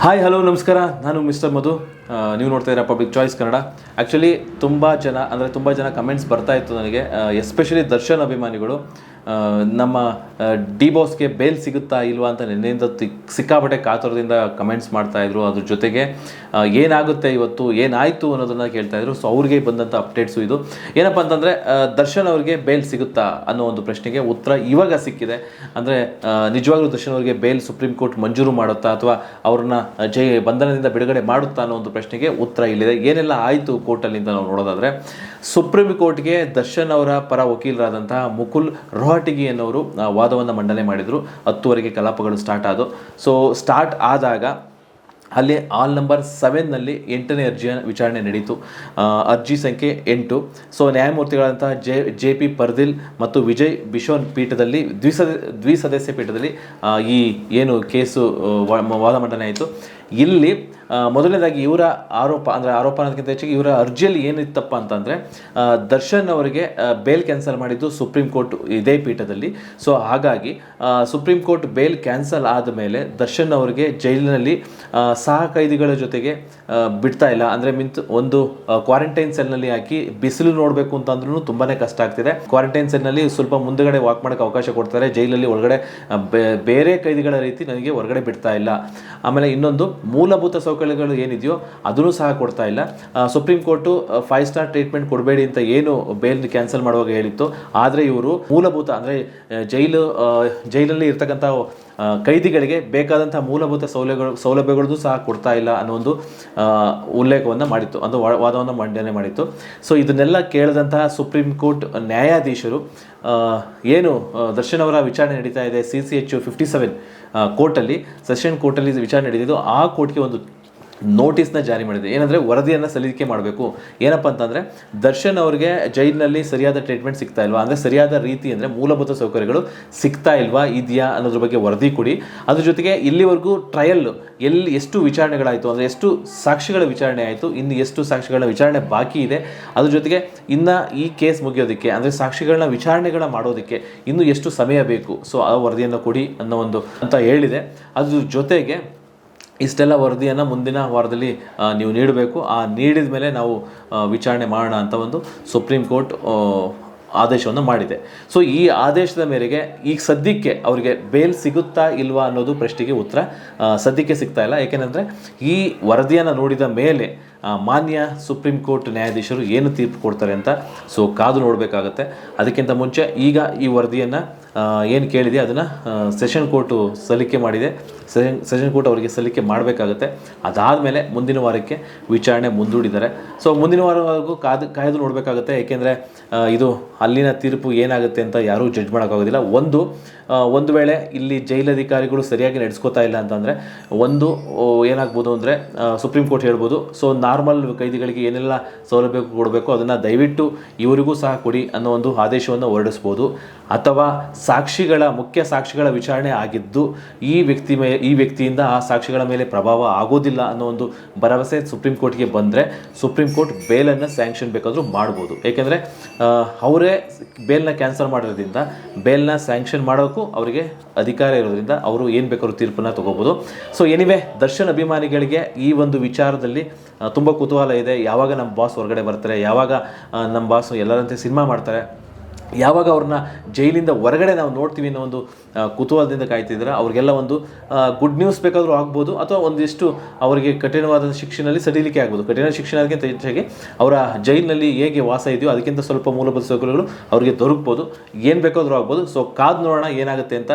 Hi hello ನಮಸ್ಕಾರ. ನಾನು mister ಮಧು. ನೀವು ನೋಡ್ತಾ ಇದ್ದೀರಾ ಪಬ್ಲಿಕ್ ಚಾಯ್ಸ್ ಕನ್ನಡ. ಆ್ಯಕ್ಚುಲಿ ತುಂಬ ಜನ ಕಮೆಂಟ್ಸ್ ಬರ್ತಾ ಇತ್ತು ನನಗೆ, ಎಸ್ಪೆಷಲಿ ದರ್ಶನ್ ಅಭಿಮಾನಿಗಳು. ನಮ್ಮ ಡಿ ಬಾಸ್ಗೆ ಬೇಲ್ ಸಿಗುತ್ತಾ ಇಲ್ವಾ ಅಂತ ನಿನ್ನೆಯಿಂದ ಸಿಕ್ಕಾಪಟ್ಟೆ ಕಾತುರದಿಂದ ಕಮೆಂಟ್ಸ್ ಮಾಡ್ತಾಯಿದ್ರು. ಅದ್ರ ಜೊತೆಗೆ ಏನಾಗುತ್ತೆ ಇವತ್ತು, ಏನಾಯಿತು ಅನ್ನೋದನ್ನು ಕೇಳ್ತಾಯಿದ್ರು. ಸೊ ಅವ್ರಿಗೆ ಬಂದಂಥ ಅಪ್ಡೇಟ್ಸು ಇದು. ಏನಪ್ಪ ಅಂತಂದರೆ, ದರ್ಶನ್ ಅವ್ರಿಗೆ ಬೇಲ್ ಸಿಗುತ್ತಾ ಅನ್ನೋ ಒಂದು ಪ್ರಶ್ನೆಗೆ ಉತ್ತರ ಇವಾಗ ಸಿಕ್ಕಿದೆ. ಅಂದರೆ ನಿಜವಾಗ್ಲೂ ದರ್ಶನ್ ಅವರಿಗೆ ಬೇಲ್ ಸುಪ್ರೀಂ ಕೋರ್ಟ್ ಮಂಜೂರು ಮಾಡುತ್ತಾ ಅಥವಾ ಅವ್ರನ್ನ ಬಂಧನದಿಂದ ಬಿಡುಗಡೆ ಮಾಡುತ್ತಾ ಅನ್ನೋ ಒಂದು ಪ್ರಶ್ನೆಗೆ ಉತ್ತರ ಇಲ್ಲಿದೆ. ಏನೆಲ್ಲ ಆಯಿತು ಕೋರ್ಟಲ್ಲಿ ಅಂತ ನಾವು ನೋಡೋದಾದರೆ, ಸುಪ್ರೀಂ ಕೋರ್ಟ್ಗೆ ದರ್ಶನ್ ಅವರ ಪರ ವಕೀಲರಾದಂತಹ ಮುಕುಲ್ ರೋಹಟಗಿ ಅನ್ನೋರು ವಾದವನ್ನು ಮಂಡನೆ ಮಾಡಿದರು. 10ವರೆಗೆ ಕಲಾಪಗಳು ಸ್ಟಾರ್ಟ್ ಆದವು. ಸೊ ಸ್ಟಾರ್ಟ್ ಆದಾಗ ಅಲ್ಲಿ ಆಲ್ ನಂಬರ್ 7ನಲ್ಲಿ 8ನೇ ಅರ್ಜಿಯ ವಿಚಾರಣೆ ನಡೀತು. ಅರ್ಜಿ ಸಂಖ್ಯೆ 8. ಸೊ ನ್ಯಾಯಮೂರ್ತಿಗಳಂತಹ ಜೆ ಪಿ ಪರ್ದಿಲ್ ಮತ್ತು ವಿಜಯ್ ಬಿಶೋನ್ ಪೀಠದಲ್ಲಿ ದ್ವಿಸದಸ್ಯ ಪೀಠದಲ್ಲಿ ಈ ಏನು ಕೇಸು ವಾದ ಮಂಡನೆ ಆಯಿತು. ಇಲ್ಲಿ ಮೊದಲನೇದಾಗಿ ಇವರ ಆರೋಪ ಅನ್ನೋದಕ್ಕಿಂತ ಹೆಚ್ಚಿಗೆ ಇವರ ಅರ್ಜಿಯಲ್ಲಿ ಏನಿತ್ತಪ್ಪ ಅಂತಂದರೆ, ದರ್ಶನ್ ಅವರಿಗೆ ಬೇಲ್ ಕ್ಯಾನ್ಸಲ್ ಮಾಡಿದ್ದು ಸುಪ್ರೀಂ ಕೋರ್ಟ್ ಇದೇ ಪೀಠದಲ್ಲಿ. ಸೊ ಹಾಗಾಗಿ ಸುಪ್ರೀಂ ಕೋರ್ಟ್ ಬೇಲ್ ಕ್ಯಾನ್ಸಲ್ ಆದ ಮೇಲೆ ದರ್ಶನ್ ಅವರಿಗೆ ಜೈಲಿನಲ್ಲಿ ಸಹ ಕೈದಿಗಳ ಜೊತೆಗೆ ಬಿಡ್ತಾ ಇಲ್ಲ. ಅಂದರೆ ಒಂದು ಕ್ವಾರಂಟೈನ್ ಸೆಲ್ನಲ್ಲಿ ಹಾಕಿ ಬಿಸಿಲು ನೋಡಬೇಕು ಅಂತಂದ್ರೂ ತುಂಬಾ ಕಷ್ಟ ಆಗ್ತಿದೆ. ಕ್ವಾರಂಟೈನ್ ಸೆಲ್ನಲ್ಲಿ ಸ್ವಲ್ಪ ಮುಂದಗಡೆ ವಾಕ್ ಮಾಡೋಕ್ಕೆ ಅವಕಾಶ ಕೊಡ್ತಾರೆ. ಜೈಲಲ್ಲಿ ಒಳಗಡೆ ಬೇರೆ ಕೈದಿಗಳ ರೀತಿ ನನಗೆ ಹೊರಗಡೆ ಬಿಡ್ತಾ ಇಲ್ಲ. ಆಮೇಲೆ ಇನ್ನೊಂದು, ಮೂಲಭೂತ ಸೌಕರ್ಯಗಳು ಏನಿದೆಯೋ ಅದನ್ನು ಸಹ ಕೊಡ್ತಾ ಇಲ್ಲ. ಸುಪ್ರೀಂ ಕೋರ್ಟು 5 ಸ್ಟಾರ್ ಟ್ರೀಟ್ಮೆಂಟ್ ಕೊಡಬೇಡಿ ಅಂತ ಏನು ಬೇಲ್ ಕ್ಯಾನ್ಸಲ್ ಮಾಡುವಾಗ ಹೇಳಿತ್ತು, ಆದರೆ ಇವರು ಮೂಲಭೂತ ಅಂದರೆ ಜೈಲಲ್ಲಿ ಇರ್ತಕ್ಕಂಥ ಕೈದಿಗಳಿಗೆ ಬೇಕಾದಂಥ ಮೂಲಭೂತ ಸೌಲಭ್ಯಗಳದ್ದು ಸಹ ಕೊಡ್ತಾ ಇಲ್ಲ ಅನ್ನೋ ಒಂದು ಉಲ್ಲೇಖವನ್ನು ಮಾಡಿತ್ತು, ಒಂದು ವಾದವನ್ನು ಮಂಡನೆ ಮಾಡಿತ್ತು. ಸೊ ಇದನ್ನೆಲ್ಲ ಕೇಳಿದಂತಹ ಸುಪ್ರೀಂ ಕೋರ್ಟ್ ನ್ಯಾಯಾಧೀಶರು ಏನು ದರ್ಶನ್ ಅವರ ವಿಚಾರಣೆ ನಡೀತಾ ಇದೆ CCH 57 ಕೋರ್ಟಲ್ಲಿ, ಸೆಷನ್ ಕೋರ್ಟಲ್ಲಿ ವಿಚಾರಣೆ ನಡೀತಿದ್ದು, ಆ ಕೋರ್ಟ್ಗೆ ಒಂದು ನೋಟಿಸ್ನ ಜಾರಿ ಮಾಡಿದೆ. ಏನಂದರೆ, ವರದಿಯನ್ನು ಸಲ್ಲಿಕೆ ಮಾಡಬೇಕು. ಏನಪ್ಪ ಅಂತಂದರೆ, ದರ್ಶನ್ ಅವರಿಗೆ ಜೈಲಿನಲ್ಲಿ ಸರಿಯಾದ ಟ್ರೀಟ್ಮೆಂಟ್ ಸಿಗ್ತಾ ಇಲ್ವಾ, ಅಂದರೆ ಸರಿಯಾದ ರೀತಿ ಅಂದರೆ ಮೂಲಭೂತ ಸೌಕರ್ಯಗಳು ಸಿಗ್ತಾ ಇಲ್ವಾ, ಇದೆಯಾ ಅನ್ನೋದ್ರ ಬಗ್ಗೆ ವರದಿ ಕೊಡಿ. ಅದ್ರ ಜೊತೆಗೆ ಇಲ್ಲಿವರೆಗೂ ಟ್ರಯಲ್ ಎಷ್ಟು ವಿಚಾರಣೆಗಳಾಯಿತು, ಅಂದರೆ ಎಷ್ಟು ಸಾಕ್ಷಿಗಳ ವಿಚಾರಣೆ ಆಯಿತು, ಇನ್ನು ಎಷ್ಟು ಸಾಕ್ಷಿಗಳ ವಿಚಾರಣೆ ಬಾಕಿ ಇದೆ, ಅದ್ರ ಜೊತೆಗೆ ಇನ್ನು ಈ ಕೇಸ್ ಮುಗಿಯೋದಕ್ಕೆ ಅಂದರೆ ಸಾಕ್ಷಿಗಳನ್ನ ವಿಚಾರಣೆಗಳ ಮಾಡೋದಕ್ಕೆ ಇನ್ನು ಎಷ್ಟು ಸಮಯ ಬೇಕು, ಸೊ ಆ ವರದಿಯನ್ನು ಕೊಡಿ ಅಂತ ಹೇಳಿದೆ. ಅದ್ರ ಜೊತೆಗೆ ಇಷ್ಟೆಲ್ಲ ವರದಿಯನ್ನು ಮುಂದಿನ ವಾರದಲ್ಲಿ ನೀವು ನೀಡಬೇಕು. ನೀಡಿದ ಮೇಲೆ ನಾವು ವಿಚಾರಣೆ ಮಾಡೋಣ ಅಂತ ಒಂದು ಸುಪ್ರೀಂ ಕೋರ್ಟ್ ಆದೇಶವನ್ನು ಮಾಡಿದೆ. ಸೊ ಈ ಆದೇಶದ ಮೇರೆಗೆ ಈಗ ಸದ್ಯಕ್ಕೆ ಅವರಿಗೆ ಬೇಲ್ ಸಿಗುತ್ತಾ ಇಲ್ವಾ ಅನ್ನೋದು ಪ್ರಶ್ನೆಗೆ ಉತ್ತರ ಸದ್ಯಕ್ಕೆ ಸಿಗ್ತಾ ಇಲ್ಲ. ಏಕೆಂದರೆ ಈ ವರದಿಯನ್ನು ನೋಡಿದ ಮೇಲೆ ಮಾನ್ಯ ಸುಪ್ರೀಂ ಕೋರ್ಟ್ ನ್ಯಾಯಾಧೀಶರು ಏನು ತೀರ್ಪು ಕೊಡ್ತಾರೆ ಅಂತ ಸೊ ಕಾದು ನೋಡಬೇಕಾಗತ್ತೆ. ಅದಕ್ಕಿಂತ ಮುಂಚೆ ಈಗ ಈ ವರದಿಯನ್ನು ಏನು ಕೇಳಿದೆ ಅದನ್ನು ಸೆಷನ್ ಕೋರ್ಟು ಸಲ್ಲಿಕೆ ಮಾಡಿದೆ. ಸೆಷನ್ ಕೋರ್ಟ್ ಅವರಿಗೆ ಸಲ್ಲಿಕೆ ಮಾಡಬೇಕಾಗುತ್ತೆ. ಅದಾದಮೇಲೆ ಮುಂದಿನ ವಾರಕ್ಕೆ ವಿಚಾರಣೆ ಮುಂದೂಡಿದ್ದಾರೆ. ಸೊ ಮುಂದಿನ ವಾರವರೆಗೂ ಕಾಯ್ದು ನೋಡಬೇಕಾಗುತ್ತೆ. ಏಕೆಂದರೆ ಇದು ಅಲ್ಲಿನ ತೀರ್ಪು ಏನಾಗುತ್ತೆ ಅಂತ ಯಾರೂ ಜಡ್ಜ್ ಮಾಡೋಕ್ಕಾಗೋದಿಲ್ಲ. ಒಂದು ವೇಳೆ ಇಲ್ಲಿ ಜೈಲಧಿಕಾರಿಗಳು ಸರಿಯಾಗಿ ನಡೆಸ್ಕೋತಾ ಇಲ್ಲ ಅಂತಂದರೆ ಏನಾಗ್ಬೋದು ಅಂದರೆ, ಸುಪ್ರೀಂ ಕೋರ್ಟ್ ಹೇಳ್ಬೋದು, ಸೊ ನಾರ್ಮಲ್ ಕೈದಿಗಳಿಗೆ ಏನೆಲ್ಲ ಸೌಲಭ್ಯ ಕೊಡಬೇಕು ಅದನ್ನು ದಯವಿಟ್ಟು ಇವರಿಗೂ ಸಹ ಕೊಡಿ ಅನ್ನೋ ಒಂದು ಆದೇಶವನ್ನು ಹೊರಡಿಸ್ಬೋದು. ಅಥವಾ ಮುಖ್ಯ ಸಾಕ್ಷಿಗಳ ವಿಚಾರಣೆ ಆಗಿದ್ದು ಈ ವ್ಯಕ್ತಿಯಿಂದ ಆ ಸಾಕ್ಷಿಗಳ ಮೇಲೆ ಪ್ರಭಾವ ಆಗೋದಿಲ್ಲ ಅನ್ನೋ ಒಂದು ಭರವಸೆ ಸುಪ್ರೀಂ ಕೋರ್ಟ್ಗೆ ಬಂದರೆ ಸುಪ್ರೀಂ ಕೋರ್ಟ್ ಬೇಲನ್ನು ಸ್ಯಾಂಕ್ಷನ್ ಬೇಕಾದರೂ ಮಾಡ್ಬೋದು. ಏಕೆಂದರೆ ಅವರೇ ಬೇಲ್ನ ಕ್ಯಾನ್ಸಲ್ ಮಾಡೋದ್ರಿಂದ ಬೇಲ್ನ ಸ್ಯಾಂಕ್ಷನ್ ಮಾಡೋಕ್ಕೂ ಅವರಿಗೆ ಅಧಿಕಾರ ಇರೋದ್ರಿಂದ ಅವರು ಏನು ಬೇಕಾದ್ರೂ ತೀರ್ಪನ್ನು ತೊಗೋಬೋದು. ಸೊ ಎನಿವೆ, ದರ್ಶನ್ ಅಭಿಮಾನಿಗಳಿಗೆ ಈ ಒಂದು ವಿಚಾರದಲ್ಲಿ ತುಂಬ ಕುತೂಹಲ ಇದೆ. ಯಾವಾಗ ನಮ್ಮ ಬಾಸ್ ಹೊರಗಡೆ ಬರ್ತಾರೆ, ಯಾವಾಗ ನಮ್ಮ ಬಾಸ್ ಎಲ್ಲರಂತೆ ಸಿನಿಮಾ ಮಾಡ್ತಾರೆ, ಯಾವಾಗ ಅವ್ರನ್ನ ಜೈಲಿಂದ ಹೊರಗಡೆ ನಾವು ನೋಡ್ತೀವಿ ಅನ್ನೋ ಒಂದು ಕುತೂಹಲದಿಂದ ಕಾಯ್ತಿದ್ರೆ ಅವ್ರಿಗೆಲ್ಲ ಒಂದು ಗುಡ್ ನ್ಯೂಸ್ ಬೇಕಾದರೂ ಆಗ್ಬೋದು, ಅಥವಾ ಒಂದಿಷ್ಟು ಅವರಿಗೆ ಕಠಿಣವಾದ ಶಿಕ್ಷೆಯಲ್ಲಿ ಸಡಿಲಿಕೆ ಆಗ್ಬೋದು. ಕಠಿಣ ಶಿಕ್ಷೆಗಿಂತ ಹೆಚ್ಚಾಗಿ ಅವರ ಜೈಲಿನಲ್ಲಿ ಹೇಗೆ ವಾಸ ಇದೆಯೋ ಅದಕ್ಕಿಂತ ಸ್ವಲ್ಪ ಮೂಲಭೂತ ಸೌಕರ್ಯಗಳು ಅವರಿಗೆ ದೊರಕ್ಬೋದು. ಏನು ಬೇಕಾದರೂ ಆಗ್ಬೋದು. ಸೊ ಕಾದು ನೋಡೋಣ ಏನಾಗುತ್ತೆ ಅಂತ.